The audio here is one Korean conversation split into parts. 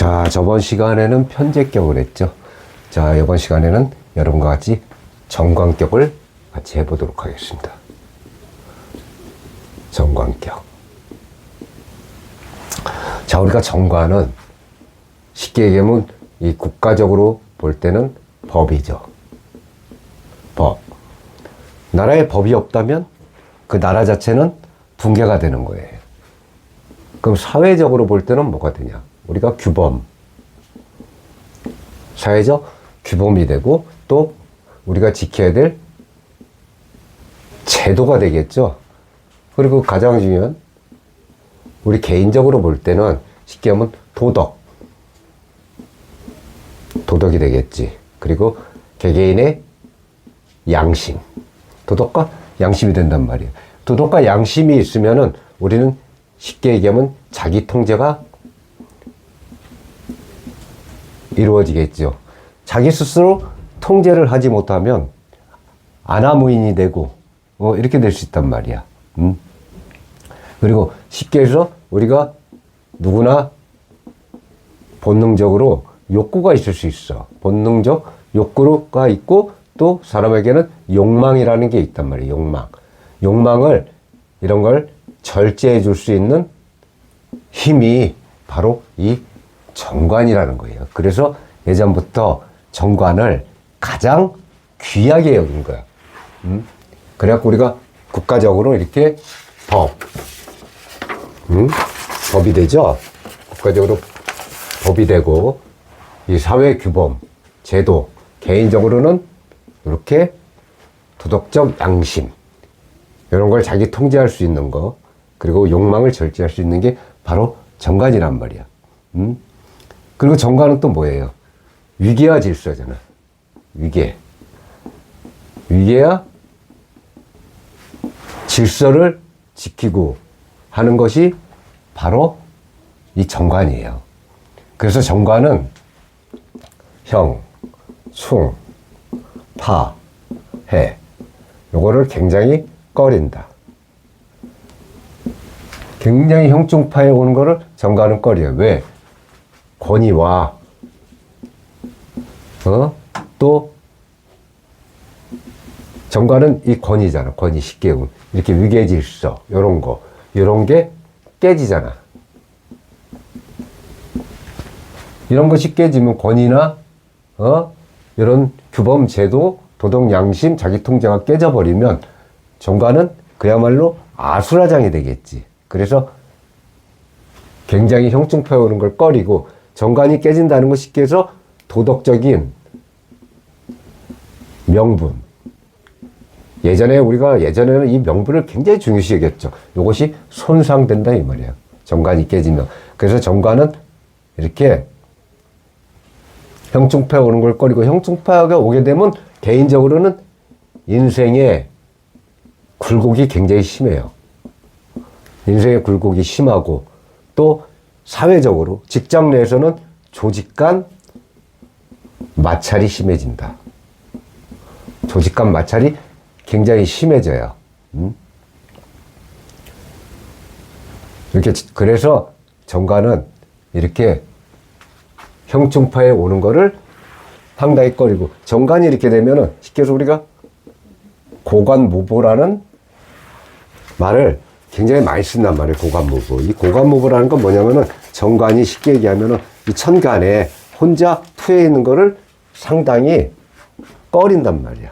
자, 저번 시간에는 편제격을 했죠. 자, 이번 시간에는 여러분과 같이 정관격을 같이 해보도록 하겠습니다. 정관격. 자, 우리가 정관은 쉽게 얘기하면 이 국가적으로 볼 때는 법이죠. 법. 나라에 법이 없다면 그 나라 자체는 붕괴가 되는 거예요. 그럼 사회적으로 볼 때는 뭐가 되냐? 우리가 규범. 사회적 규범이 되고 또 우리가 지켜야 될 제도가 되겠죠. 그리고 가장 중요한 우리 개인적으로 볼 때는 쉽게 하면 도덕이 되겠지. 그리고 개개인의 양심. 도덕과 양심이 된단 말이에요. 도덕과 양심이 있으면은 우리는 쉽게 얘기하면 자기 통제가 이루어지겠죠. 자기 스스로 통제를 하지 못하면 아나무인이 되고 이렇게 될 수 있단 말이야. 그리고 쉽게 해서 우리가 누구나 본능적으로 욕구가 있을 수 있어. 본능적 욕구가 있고 또 사람에게는 욕망이라는 게 있단 말이에요. 욕망을 이런 걸 절제해 줄 수 있는 힘이 바로 이 정관이라는 거예요. 그래서 예전부터 정관을 가장 귀하게 여긴 거야. 그래갖고 우리가 국가적으로 이렇게 법이 되죠. 국가적으로 법이 되고 이 사회 규범, 제도, 개인적으로는 이렇게 도덕적 양심 이런 걸 자기 통제할 수 있는 거 그리고 욕망을 절제할 수 있는 게 바로 정관이란 말이야. 그리고 정관은 또 뭐예요? 위계와 질서잖아. 위계와 질서를 지키고 하는 것이 바로 이 정관이에요. 그래서 정관은 형, 충, 파, 해 요거를 굉장히 꺼린다. 굉장히 형충파에 오는 거를 정관은 꺼려요. 왜? 권위와 또 정관은 이 권위잖아. 권위 쉽게 보면 이렇게 위계 질서 이런 게 깨지잖아. 이런 것이 깨지면 권위나 이런 규범 제도 도덕 양심 자기 통제가 깨져버리면 정관은 그야말로 아수라장이 되겠지. 그래서 굉장히 형충파에 오는 걸 꺼리고 정관이 깨진다는 거 쉽게 해서 도덕적인 명분. 예전에는 이 명분을 굉장히 중요시 여겼죠. 이것이 손상된다 이 말이에요. 정관이 깨지면. 그래서 정관은 이렇게 형충파에 오는 걸 꺼리고 형충파가 오게 되면 개인적으로는 인생의 굴곡이 굉장히 심해요. 인생의 굴곡이 심하고 또 사회적으로 직장 내에서는 조직 간 마찰이 심해진다. 조직 간 마찰이 굉장히 심해져요. 그래서 정관은 이렇게 형충파에 오는 거를 상당히 꺼리고 정관이 이렇게 되면은 쉽게 해서 우리가 고관무보라는 말을 굉장히 많이 쓴단 말이에요. 고관무보. 이 고관무보라는 건 뭐냐면은 정관이 쉽게 얘기하면은 이 천간에 혼자 투여 있는 거를 상당히 꺼린단 말이야.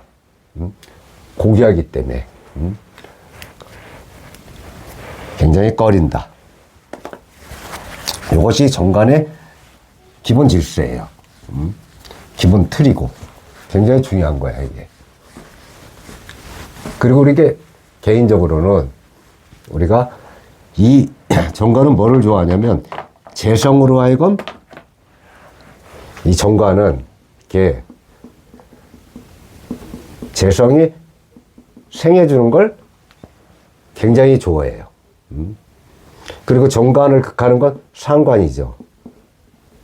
고귀하기 때문에. 굉장히 꺼린다. 이것이 정관의 기본 질서예요. 기본 틀이고. 굉장히 중요한 거야, 이게. 그리고 이게 개인적으로는 우리가 이 정관은 뭐를 좋아하냐면 재성으로 하여금 이 정관은 이렇게 재성이 생해주는 걸 굉장히 좋아해요. 그리고 정관을 극하는 건 상관이죠.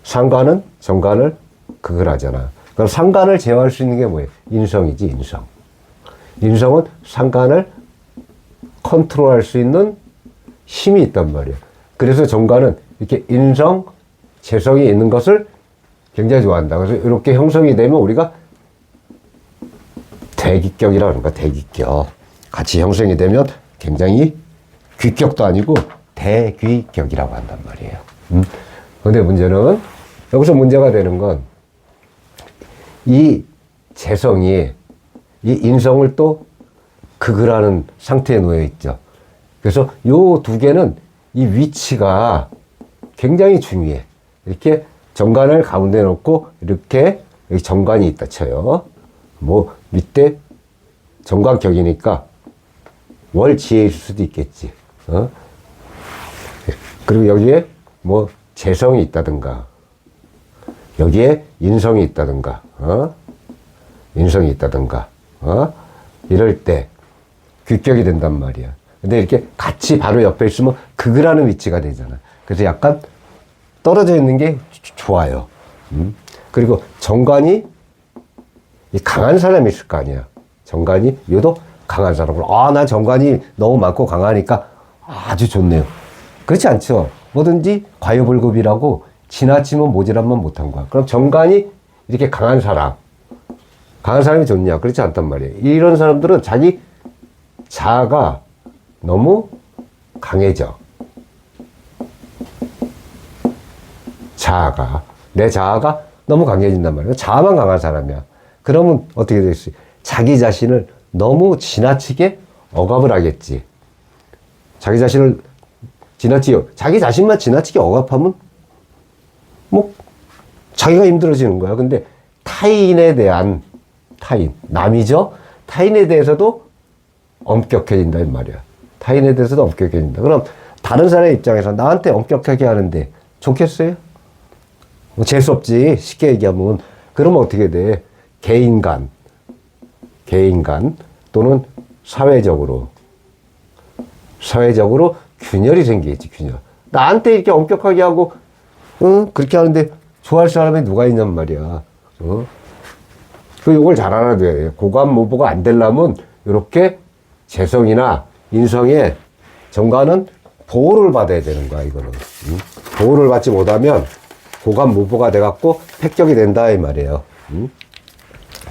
상관은 정관을 극을 하잖아. 그럼 상관을 제어할 수 있는 게 뭐예요? 인성이지, 인성. 인성은 상관을 컨트롤할 수 있는 힘이 있단 말이에요. 그래서 정관은 이렇게 인성 재성이 있는 것을 굉장히 좋아한다. 그래서 이렇게 형성이 되면 우리가 대기격이라고 하는 거야. 대기격. 같이 형성이 되면 굉장히 귀격도 아니고 대귀격이라고 한단 말이에요. 근데 문제는 여기서 문제가 되는 건 이 재성이 이 인성을 또 극을하는 상태에 놓여 있죠. 그래서 요 두 개는 이 위치가 굉장히 중요해. 이렇게 정관을 가운데 놓고 이렇게 여기 정관이 있다 쳐요. 뭐 밑에 정관격이니까 월지혜일 수도 있겠지. 그리고 여기에 뭐 재성이 있다든가 여기에 인성이 있다든가 인성이 있다든가 이럴 때 귀격이 된단 말이야. 근데 이렇게 같이 바로 옆에 있으면 극을하는 위치가 되잖아. 그래서 약간 떨어져 있는 게 좋아요. 그리고 정관이 강한 사람이 있을 거 아니야. 정관이 유독 강한 사람으로 나 정관이 너무 많고 강하니까 아주 좋네요. 그렇지 않죠. 뭐든지 과유불급이라고 지나치면 모자란만 못한 거야. 그럼 정관이 이렇게 강한 사람이 좋냐? 그렇지 않단 말이에요. 이런 사람들은 자기 자아가 너무 강해져. 내 자아가 너무 강해진단 말이에요. 자아만 강한 사람이야. 그러면 어떻게 되겠어요? 자기 자신을 너무 지나치게 억압을 하겠지. 자기 자신만 지나치게 억압하면 뭐 자기가 힘들어지는 거야. 근데 타인에 대한 남이죠. 타인에 대해서도 엄격해진다 이 말이야. 타인에 대해서도 엄격해진다. 그럼 다른 사람의 입장에서 나한테 엄격하게 하는데 좋겠어요? 뭐 재수없지. 쉽게 얘기하면. 그러면 어떻게 돼? 개인 간 또는 사회적으로 균열이 생기겠지. 균열. 나한테 이렇게 엄격하게 하고 그렇게 하는데 좋아할 사람이 누가 있냔 말이야. 요걸 잘 알아둬야 돼요. 고관모보가 안 되려면 이렇게 재성이나 인성의 정관은 보호를 받아야 되는 거야. 이거는 보호를 받지 못하면 고관모보가 돼갖고 폐격이 된다 이 말이에요.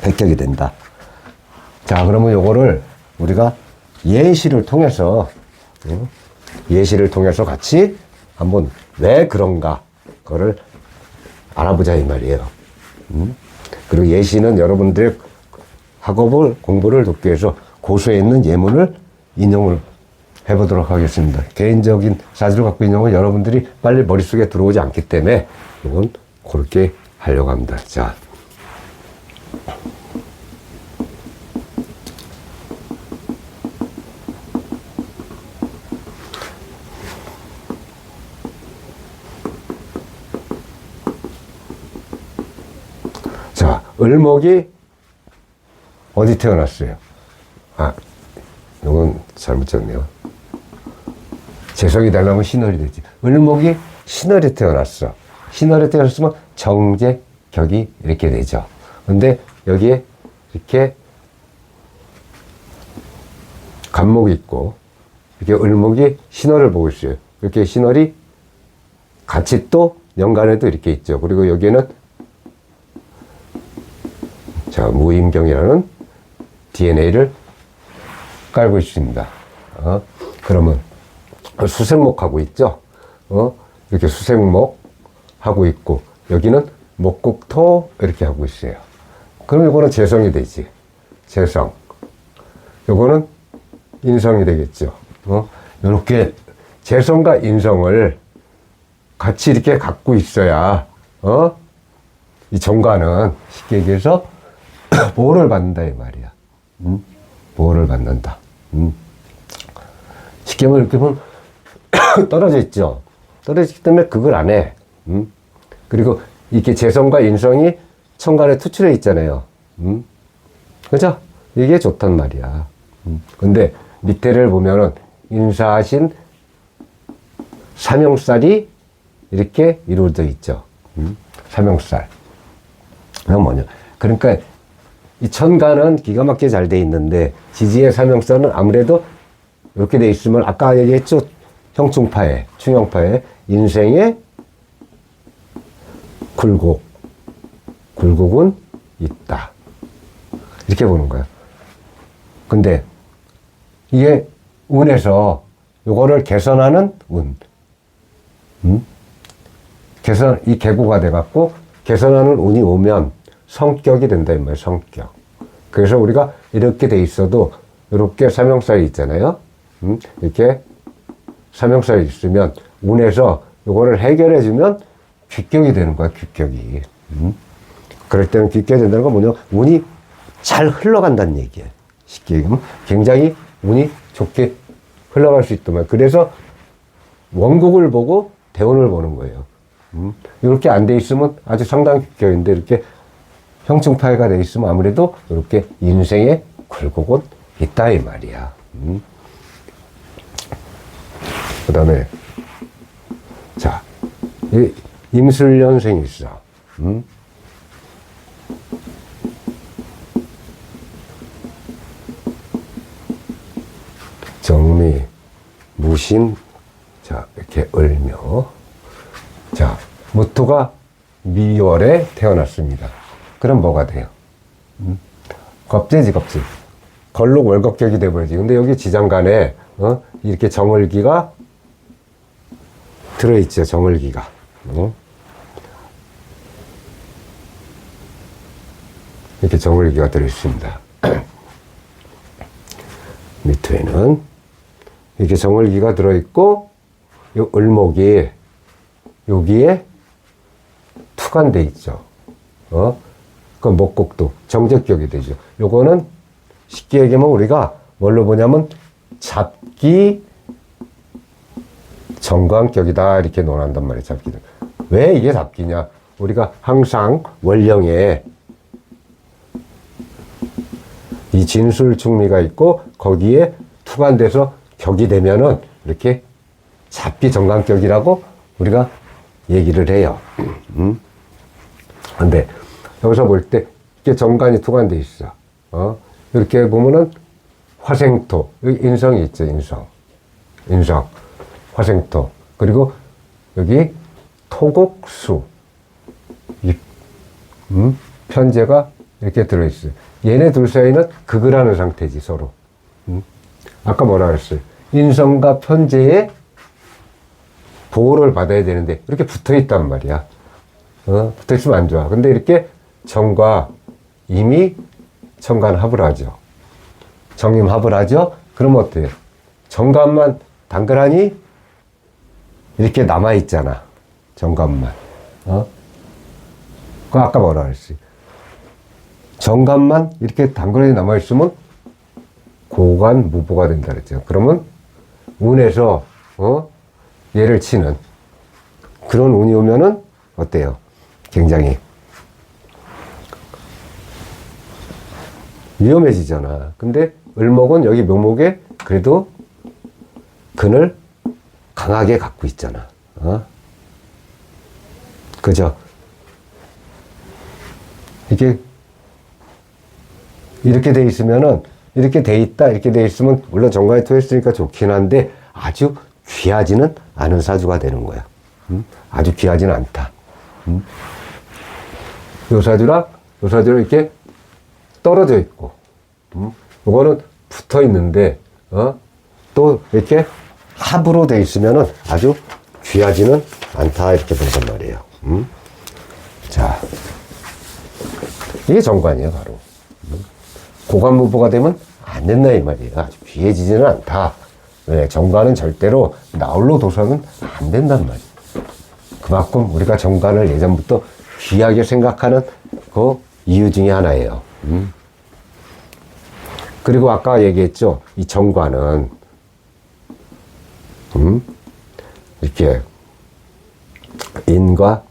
폐격이 된다. 자, 그러면 요거를 우리가 예시를 통해서 같이 한번 왜 그런가 그거를 알아보자 이 말이에요. 그리고 예시는 여러분들의 학업을 공부를 돕기 위해서 고수에 있는 예문을 인용을 해보도록 하겠습니다. 개인적인 사실을 갖고 있는 건 여러분들이 빨리 머릿속에 들어오지 않기 때문에 이건 그렇게 하려고 합니다. 자. 을목이 어디 태어났어요? 이건 잘못 쳤네요. 재성이 되려면 신월이 되지. 을목이 신월에 태어났어. 신월에 태어났으면 정제, 격이 이렇게 되죠. 근데 여기에 이렇게 간목이 있고, 이렇게 을목이 신월을 보고 있어요. 이렇게 신월이 같이 또 연간에도 이렇게 있죠. 그리고 여기에는 무임경이라는 DNA를 깔고 있습니다. 그러면 수생목하고 있죠. 이렇게 수생목 하고 있고 여기는 목국토 이렇게 하고 있어요. 그럼 이거는 재성이 되지. 재성. 요거는 인성이 되겠죠. 이렇게 재성과 인성을 같이 이렇게 갖고 있어야 이 정관은 쉽게 얘기해서 보호를 받는다 이 말이야. 보호를 받는다. 쉽게 말하면 이렇게 보면 떨어져 있죠. 떨어지기 때문에 그걸 안 해. 그리고 이렇게 재성과 인성이 천간에 투출해 있잖아요. 그죠? 이게 좋단 말이야. 근데 밑에를 보면은 인사하신 삼형살이 이렇게 이루어져 있죠. 삼형살. 그건 뭐냐. 그러니까 이 천간은 기가 막히게 잘 돼 있는데 지지의 삼형살은 아무래도 이렇게 돼 있으면 아까 얘기했죠. 형충파에, 충형파에 인생의 굴곡. 굴곡은 있다. 이렇게 보는 거예요. 근데 이게 운에서 요거를 개선하는 운. 이 계고가 돼갖고 개선하는 운이 오면 성격이 된다, 이 말이에요, 성격. 그래서 우리가 이렇게 돼 있어도 이렇게 삼형살이 있잖아요. 이렇게 삼형살이 있으면 운에서 요거를 해결해주면 귀격이 되는 거야, 귀격이. 그럴 때는 귀격이 된다는 건 뭐냐, 운이 잘 흘러간다는 얘기예요. 쉽게 얘기하면 굉장히 운이 좋게 흘러갈 수 있더만. 그래서 원국을 보고 대운을 보는 거예요. 이렇게 안 돼 있으면 아주 상당히 귀격인데, 이렇게 형충파해가 돼 있으면 아무래도 이렇게 인생의 굴곡은 있다, 이 말이야. 그 다음에, 자, 이 임술년생이 있어. 정미, 무신, 자, 이렇게 을묘. 자, 무토가 미월에 태어났습니다. 그럼 뭐가 돼요? 겁재지, 겁재. 걸록 월겁격이 돼버리지. 근데 여기 지장간에, 이렇게 정을기가 들어있죠, 정을기가. 이렇게 정을기가 들어있습니다. 밑에는 이렇게 정을기가 들어있고, 요 을목이 여기에 투관돼 있죠. 그 목곡도 정적격이 되죠. 요거는 쉽게 얘기하면 우리가 뭘로 보냐면 잡기 정관격이다, 이렇게 논한단 말이에요, 잡기는. 왜 이게 잡기냐? 우리가 항상 원령에 이 진술충미가 있고 거기에 투관돼서 격이 되면은 이렇게 잡기 정관격이라고 우리가 얘기를 해요. 근데 여기서 볼 때 이렇게 정관이 투관돼 있어. 이렇게 보면은 화생토, 여기 인성이 있죠, 인성, 화생토. 그리고 여기 토곡수, 편제가 이렇게 들어있어요. 얘네 둘 사이는 극을 하는 상태지, 서로. 아까 뭐라 그랬어요? 인성과 편제의 보호를 받아야 되는데 이렇게 붙어 있단 말이야. 붙어 있으면 안 좋아. 근데 이렇게 정과 임이 정관합을 하죠. 정임합을 하죠. 그럼 어때요? 정관만 당근하니 이렇게 남아 있잖아. 정관만. 그 아까 뭐라 그랬어요? 정관만 이렇게 당근하니 남아 있으면 고관 무보가 된다 그랬죠. 그러면 운에서 얘를 치는 그런 운이 오면은 어때요? 굉장히 위험해지잖아. 근데 을목은 여기 묘목에 그래도 근을 강하게 갖고 있잖아. 그죠? 이렇게 돼 있으면은, 이렇게 돼 있다, 이렇게 돼 있으면, 물론 정관이 토했으니까 좋긴 한데, 아주 귀하지는 않은 사주가 되는 거야. 아주 귀하지는 않다. 요 사주랑 이렇게 떨어져 있고, 요거는 붙어 있는데, 또 이렇게 합으로 돼 있으면은 아주 귀하지는 않다, 이렇게 본단 말이에요. 자, 이게 정관이에요, 바로. 고관무보가 되면 안 된다, 이 말이에요. 아주 귀해지지는 않다. 왜? 정관은 절대로 나홀로 도서는 안 된단 말이에요. 그만큼 우리가 정관을 예전부터 귀하게 생각하는 그 이유 중에 하나예요. 그리고 아까 얘기했죠. 이 정관은, 이렇게 인과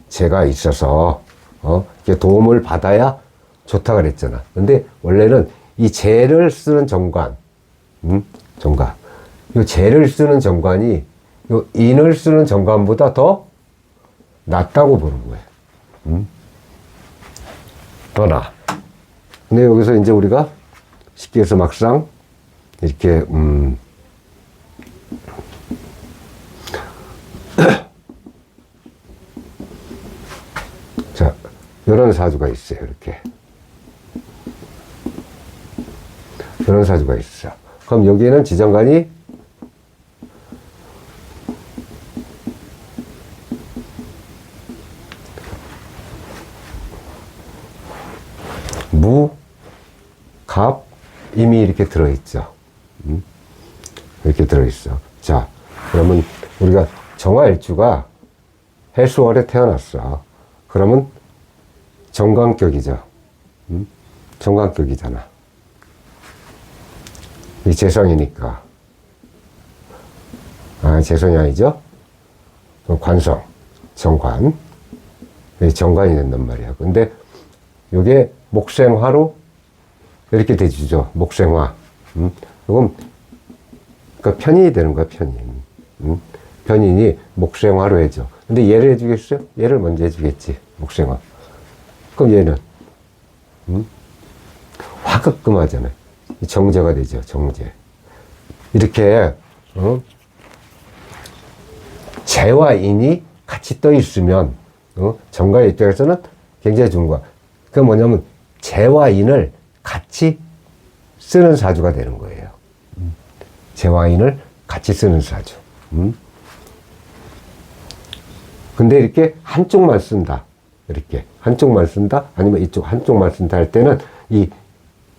재가 있어서, 이렇게 도움을 받아야 좋다 그랬잖아. 근데 원래는 이 재를 쓰는 정관, 정관. 이 재를 쓰는 정관이 이 인을 쓰는 정관보다 더 낫다고 보는 거예요. 더 나아. 근데 여기서 이제 우리가 쉽게 해서 막상 이렇게 이런 사주가 있어요. 이렇게. 이런 사주가 있어. 그럼 여기에는 지정관이 무, 갑, 임이 이렇게 들어있죠. 이렇게 들어있어. 자, 그러면 우리가 정화일주가 해수월에 태어났어. 그러면 정관격이죠. 정관격이잖아. 이 재성이니까. 아, 재성이 아니죠? 관성, 정관. 정관이 된단 말이야. 근데 이게 목생화로 이렇게 돼주죠. 목생화. 이건 그러니까 편인이 되는 거야, 편인. 편인이 목생화로 해줘. 근데 얘를 해주겠어요? 얘를 먼저 해주겠지. 목생화. 그럼 얘는 화급금하잖아요. 정제가 되죠. 정제. 이렇게 재와 인이 같이 떠 있으면 정가의 입장에서는 굉장히 좋은 거야. 그게 뭐냐면 재와 인을 같이 쓰는 사주가 되는 거예요. 재와 인을 같이 쓰는 사주. 근데 이렇게 한쪽만 쓴다. 이렇게 한쪽만 쓴다. 아니면 이쪽 한쪽만 쓴다 할 때는 이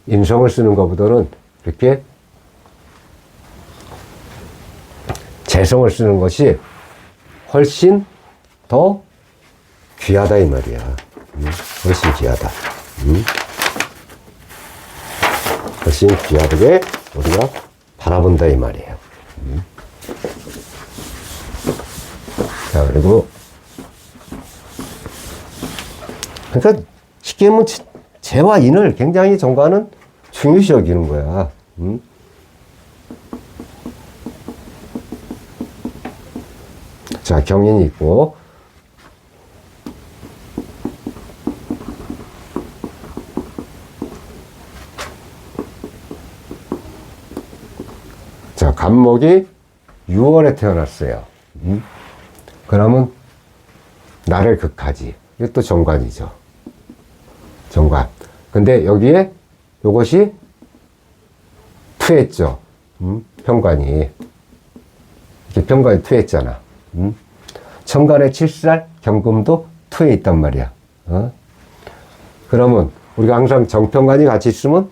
인성을 쓰는 것보다는 이렇게 재성을 쓰는 것이 훨씬 더 귀하다 이 말이야. 훨씬 귀하다. 훨씬 귀하게 우리가 바라본다 이 말이에요. 자, 그리고 그러니까 쉽게 하면 재와 인을 굉장히 정관은 중요시 여기는 거야. 자, 경인이 있고 자, 간목이 6월에 태어났어요. 그러면 나를 극하지. 이것도 정관이죠. 정관. 근데 여기에 요것이 투했죠. 편관이. 이렇게 편관이 투했잖아. 천간의 7살 경금도 투에 있단 말이야. 그러면 우리가 항상 정편관이 같이 있으면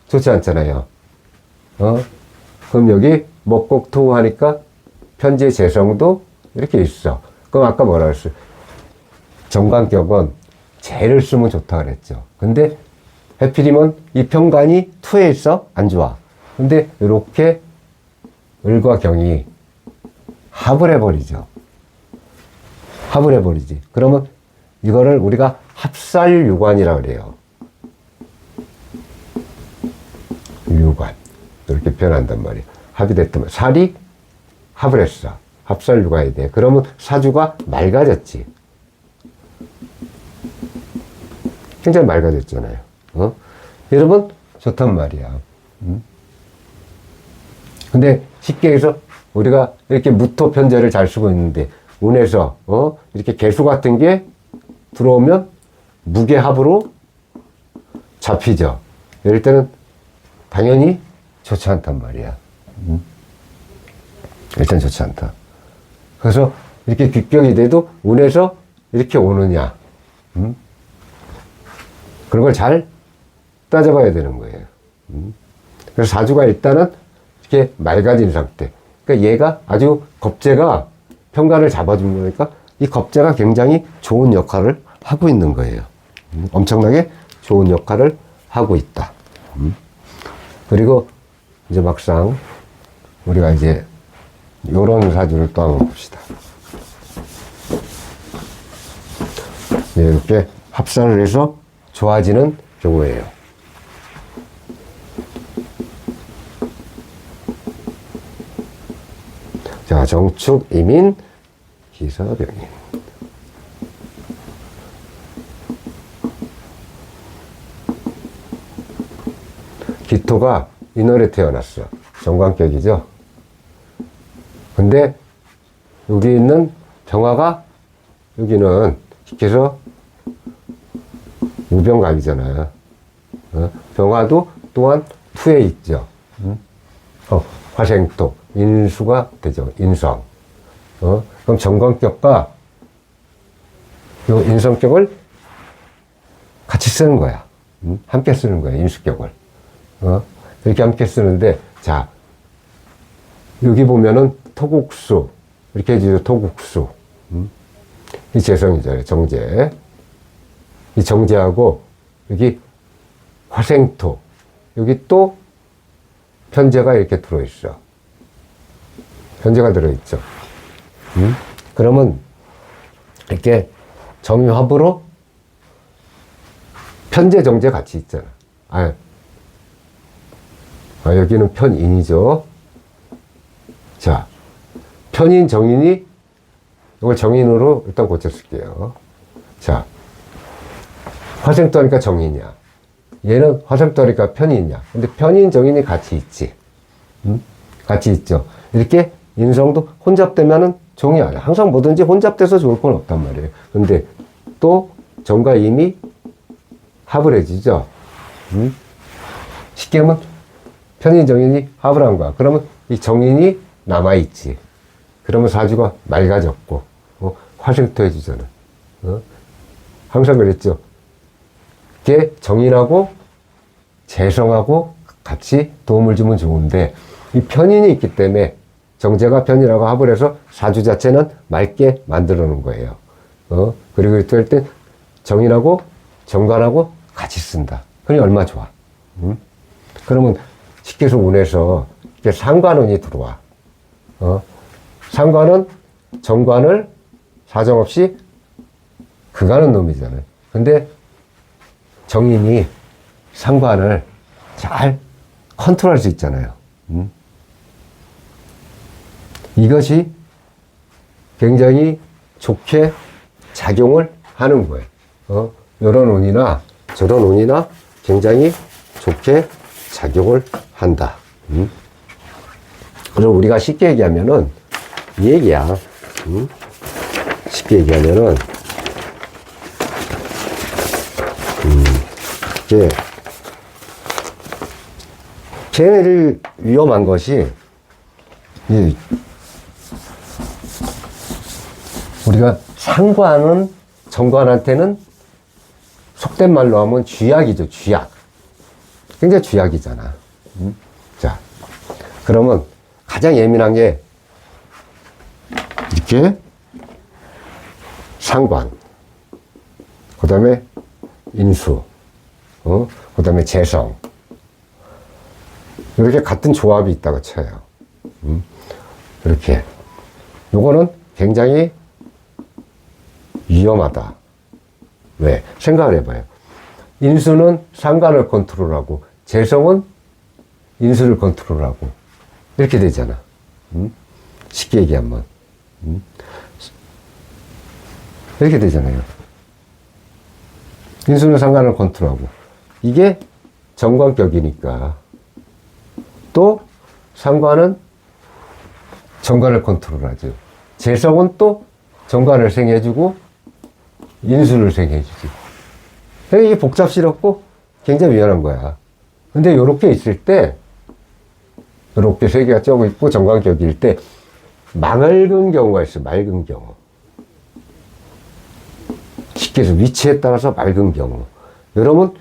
좋지 않잖아요. 그럼 여기 목곡토 하니까 편지의 재성도 이렇게 있어. 그럼 아까 뭐라 그랬어요? 정관격은 재를 쓰면 좋다 그랬죠. 근데 해필이면 이 편관이 투에 있어? 안 좋아. 근데 이렇게 을과 경이 합을 해버리죠. 합을 해버리지. 그러면 이거를 우리가 합살유관이라고 그래요. 유관. 이렇게 표현한단 말이에요. 합이 됐단 말이에요. 살이 합을 했어. 합살유관이 돼. 그러면 사주가 맑아졌지. 굉장히 맑아졌잖아요. 여러분, 좋단 말이야. 근데 쉽게 해서 우리가 이렇게 무토 편제를 잘 쓰고 있는데, 운에서, 이렇게 개수 같은 게 들어오면 무게합으로 잡히죠. 이럴 때는 당연히 좋지 않단 말이야. 일단 좋지 않다. 그래서 이렇게 귀격이 돼도 운에서 이렇게 오느냐. 그런 걸 잘 따져봐야 되는 거예요. 그래서 사주가 일단은 이렇게 맑아진 상태. 그러니까 얘가 아주 겁재가 편관을 잡아준 거니까 이 겁재가 굉장히 좋은 역할을 하고 있는 거예요. 엄청나게 좋은 역할을 하고 있다. 그리고 이제 막상 우리가 이제 요런 사주를 또 한번 봅시다. 이렇게 합산을 해서 좋아지는 경우예요. 자, 정축, 이민, 기사병인. 기토가 인월에 태어났어. 정관격이죠. 근데 여기 있는 정화가 여기는 쉽게 해서 우병각이잖아요. 병화도 또한 투에 있죠. 화생토, 인수가 되죠. 인성. 그럼 정관격과 요 인성격을 같이 쓰는 거야. 함께 쓰는 거야, 인수격을. 이렇게 함께 쓰는데, 자, 여기 보면은 토국수, 이렇게 해주죠. 토국수. 이 재성이잖아요. 정제. 이 정제하고, 여기 화생토, 여기 또 편제가 이렇게 들어있어. 편제가 들어있죠. 그러면 이렇게 정유합으로 편제, 정제 같이 있잖아. 여기는 편인이죠. 자, 편인, 정인이 이걸 정인으로 일단 고쳤을게요. 자, 화생토니까 정인이야. 얘는 화생토니까 편인이야. 근데 편인, 정인이 같이 있지. 같이 있죠. 이렇게 인성도 혼잡되면은 종이 아니야. 항상 뭐든지 혼잡돼서 좋을 건 없단 말이에요. 근데 또 정과 임이 합을 해지죠. 쉽게 하면 편인, 정인이 합을 한 거야. 그러면 이 정인이 남아있지. 그러면 사주가 맑아졌고, 화생토 해주잖아. 항상 그랬죠. 이게 정인하고 재성하고 같이 도움을 주면 좋은데, 이 편인이 있기 때문에 정제가 편이라고 합을 해서 사주 자체는 맑게 만들어 놓은 거예요. 그리고 또 할 때 정인하고 정관하고 같이 쓴다. 그러니 얼마 좋아. 그러면 쉽게 해서 운에서 이렇게 상관운이 들어와. 상관은 정관을 사정없이 그가는 놈이잖아요. 근데 정인이 상관을 잘 컨트롤할 수 있잖아요. 이것이 굉장히 좋게 작용을 하는 거예요. 이런 운이나 저런 운이나 굉장히 좋게 작용을 한다. 그럼 우리가 쉽게 얘기하면은 이 얘기야. 쉽게 얘기하면은 이게 제일 위험한 것이 우리가 상관은 정관한테는 속된 말로 하면 쥐약이죠. 쥐약. 굉장히 쥐약이잖아. 자, 그러면 가장 예민한 게 이렇게 상관, 그 다음에 인수, 그 다음에 재성. 이렇게 같은 조합이 있다고 쳐요. 이렇게. 요거는 굉장히 위험하다. 왜? 생각을 해봐요. 인수는 상관을 컨트롤하고, 재성은 인수를 컨트롤하고, 이렇게 되잖아. 쉽게 얘기하면. 이렇게 되잖아요. 인수는 상관을 컨트롤하고, 이게 정관격이니까, 또 상관은 정관을 컨트롤하죠. 재성은 또 정관을 생해주고 인수를 생해주지. 이게 복잡스럽고 굉장히 미안한 거야. 근데 요렇게 있을 때, 요렇게 세 개가 쪄고 있고 정관격일 때 맑은 경우가 있어요. 맑은 경우. 쉽게 해서 위치에 따라서 맑은 경우. 여러분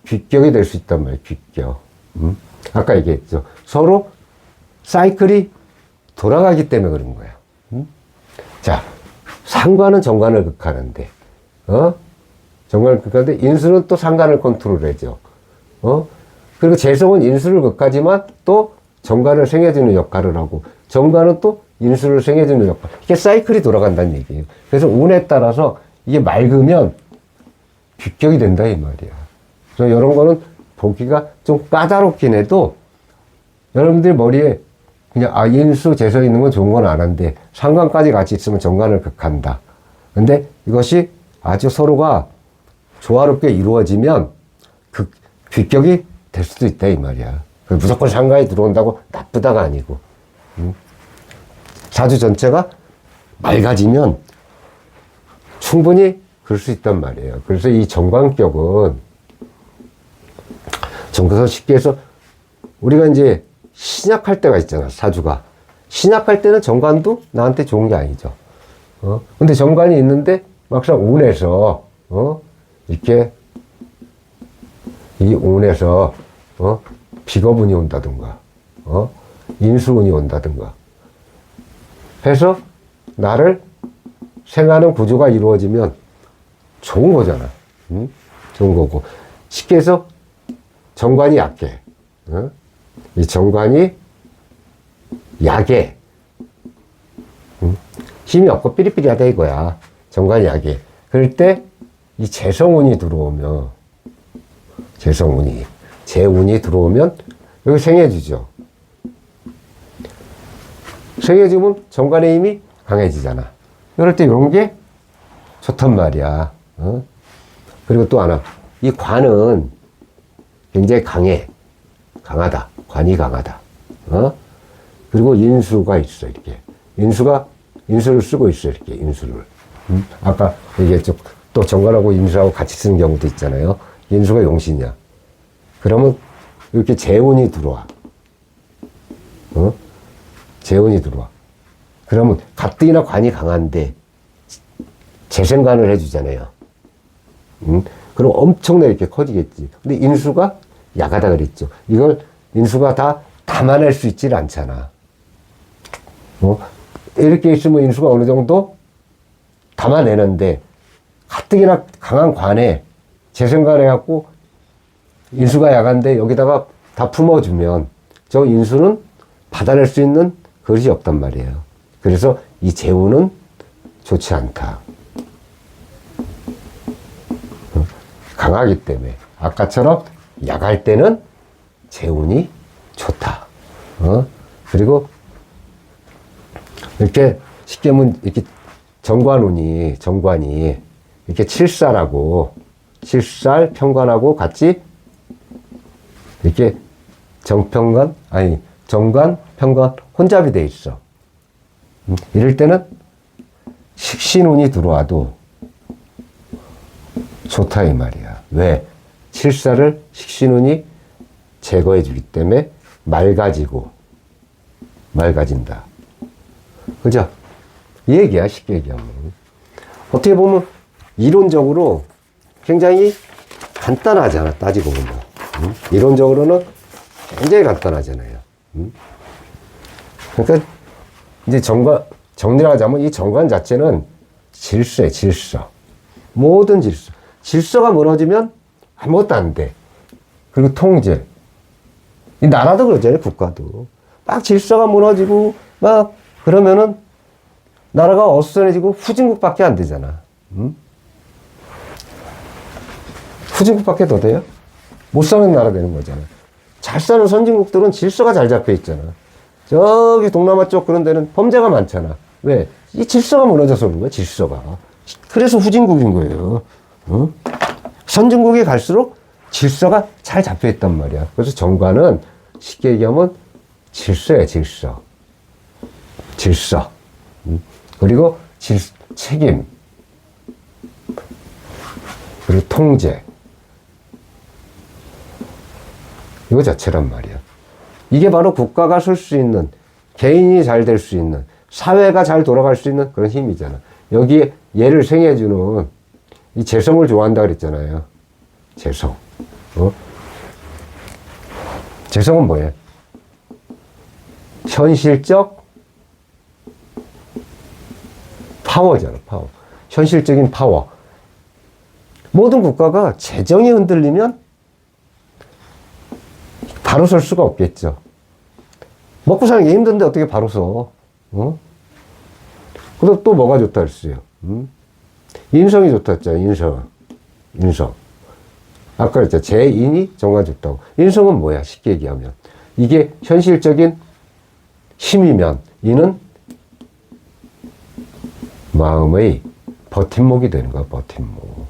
귀격이 될 수 있단 말이에요. 귀격. 아까 얘기했죠. 서로 사이클이 돌아가기 때문에 그런 거야. 자, 상관은 정관을 극하는데, 정관을 극하는데, 인수는 또 상관을 컨트롤해줘. 그리고 재성은 인수를 극하지만 또 정관을 생해주는 역할을 하고, 정관은 또 인수를 생해주는 역할. 이게 사이클이 돌아간다는 얘기예요. 그래서 운에 따라서 이게 맑으면 귀격이 된다, 이 말이야. 그래서 이런 거는 보기가 좀 까다롭긴 해도, 여러분들 머리에 그냥 인수 재성 있는 건 좋은 건 아는데 상관까지 같이 있으면 정관을 극한다. 근데 이것이 아주 서로가 조화롭게 이루어지면 귀격이 될 수도 있다 이 말이야. 무조건 상관이 들어온다고 나쁘다가 아니고. 사주 전체가 맑아지면 충분히 그럴 수 있단 말이에요. 그래서 이 정관격은, 그래서 쉽게 해서 우리가 이제 신약할 때가 있잖아, 사주가. 신약할 때는 정관도 나한테 좋은 게 아니죠. 근데 정관이 있는데 막상 운에서, 이렇게, 이 운에서, 비겁운이 온다든가, 인수운이 온다든가 해서 나를 생하는 구조가 이루어지면 좋은 거잖아. 좋은 거고. 쉽게 해서 정관이 약해. 이 정관이 약해. 힘이 없고 삐리삐리하다 이거야. 정관이 약해. 그럴 때 이 재성운이 들어오면, 재운이 들어오면 여기 생해주죠. 생해주면 정관의 힘이 강해지잖아. 이럴 때 이런 게 좋단 말이야. 그리고 또 하나, 이 관은 굉장히 강하다. 관이 강하다. 그리고 인수가 있어, 이렇게. 인수를 쓰고 있어, 이렇게, 인수를. 아까 얘기했죠. 또 정관하고 인수하고 같이 쓰는 경우도 있잖아요. 인수가 용신이야. 그러면 이렇게 재운이 들어와. 재운이 들어와. 그러면 가뜩이나 관이 강한데 재생관을 해주잖아요. 그럼 엄청나게 이렇게 커지겠지. 근데 인수가 약하다 그랬죠. 이걸 인수가 다 담아낼 수 있질 않잖아. 이렇게 있으면 인수가 어느 정도 담아내는데 가뜩이나 강한 관에 재생관해갖고 인수가 약한데 여기다가 다 품어주면 저 인수는 받아낼 수 있는 그릇이 없단 말이에요. 그래서 이 재운은 좋지 않다. 강하기 때문에. 아까처럼 약할 때는 재운이 좋다. 그리고 이렇게 쉽게 하면 이렇게 정관이 이렇게 칠살, 편관하고 같이 이렇게 정관, 편관 혼잡이 돼 있어. 이럴 때는 식신운이 들어와도 좋다 이 말이야. 왜? 칠살을 식신운이 제거해 주기 때문에 맑아진다. 그죠? 이 얘기야, 쉽게 얘기하면. 어떻게 보면 이론적으로 굉장히 간단하잖아, 따지고 보면. 이론적으로는 굉장히 간단하잖아요. 그러니까 이제 정리를 하자면 이 정관 자체는 질서에 질서. 모든 질서. 질서가 무너지면 아무것도 안 돼. 그리고 통제. 이 나라도 그러잖아요, 국가도. 막 질서가 무너지고 막 그러면은 나라가 어수선해지고 후진국밖에 안 되잖아. 후진국밖에 더 돼요? 못 사는 나라 되는 거잖아. 잘 사는 선진국들은 질서가 잘 잡혀 있잖아. 저기 동남아 쪽 그런 데는 범죄가 많잖아. 왜? 이 질서가 무너져서 그런 거야, 질서가. 그래서 후진국인 거예요. 선진국에 갈수록 질서가 잘 잡혀 있단 말이야. 그래서 정관은 쉽게 얘기하면 질서야, 질서. 그리고 책임. 그리고 통제. 이거 자체란 말이야. 이게 바로 국가가 설 수 있는, 개인이 잘 될 수 있는, 사회가 잘 돌아갈 수 있는 그런 힘이잖아. 여기에 얘를 생해주는 이 재성을 좋아한다 그랬잖아요. 재성. 재성은 뭐예요? 현실적 파워잖아, 파워. 현실적인 파워. 모든 국가가 재정이 흔들리면 바로 설 수가 없겠죠. 먹고 사는 게 힘든데 어떻게 바로 서? 그리고 또 뭐가 좋다 했어요? 인성이 좋다 했잖아요, 인성. 아까 그랬잖아요. 재인이 정말 좋다고. 인성은 뭐야? 쉽게 얘기하면. 이게 현실적인 힘이면, 이는 마음의 버팀목이 되는 거야, 버팀목.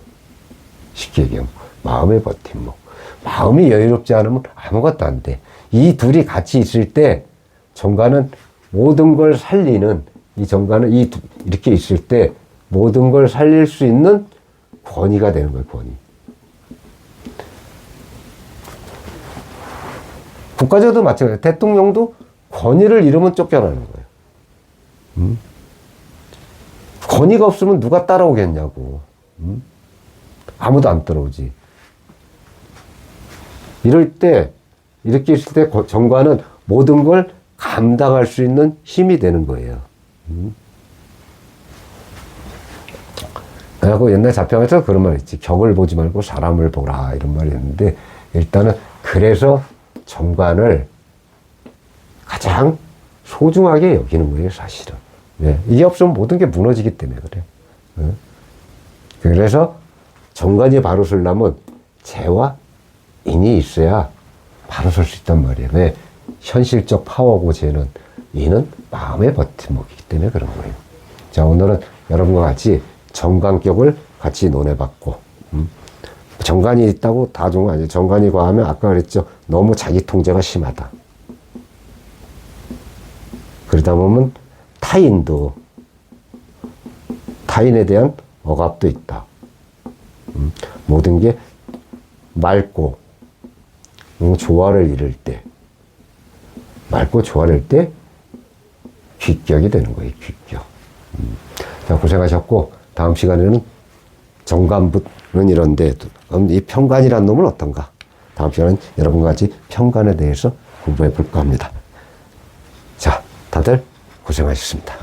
쉽게 얘기하면. 마음의 버팀목. 마음이 여유롭지 않으면 아무것도 안 돼. 이 둘이 같이 있을 때, 정관은 모든 걸 살리는, 이 정관은 이렇게 있을 때, 모든 걸 살릴 수 있는 권위가 되는 거예요, 권위. 국가적으로도 마찬가지예요. 대통령도 권위를 잃으면 쫓겨나는 거예요. 권위가 없으면 누가 따라오겠냐고. 아무도 안 따라오지. 이럴 때, 이렇게 있을 때 정관은 모든 걸 감당할 수 있는 힘이 되는 거예요. 그래갖고 옛날 자평에서 그런 말 있지. 격을 보지 말고 사람을 보라. 이런 말이 있는데, 일단은 그래서 정관을 가장 소중하게 여기는 거예요, 사실은. 네. 이게 없으면 모든 게 무너지기 때문에 그래. 네. 그래서 정관이 바로 서려면 재와 인이 있어야 바로 설 수 있단 말이에요. 왜? 현실적 파워고 재는, 인은 마음의 버팀목이기 때문에 그런 거예요. 자, 오늘은 여러분과 같이 정관격을 같이 논해봤고, 정관이 있다고 다 좋은 거 아니에요. 정관이 과하면 아까 그랬죠. 너무 자기 통제가 심하다. 그러다 보면 타인에 대한 억압도 있다. 모든 게 맑고 조화를 이룰 때, 맑고 조화를 이룰 때 귀격이 되는 거예요. 귀격. 자, 고생하셨고 다음 시간에는 정관부는 이런데 이 편관이라는 놈은 어떤가? 다음 시간은 여러분과 같이 편관에 대해서 공부해 볼까 합니다. 자, 다들 고생하셨습니다.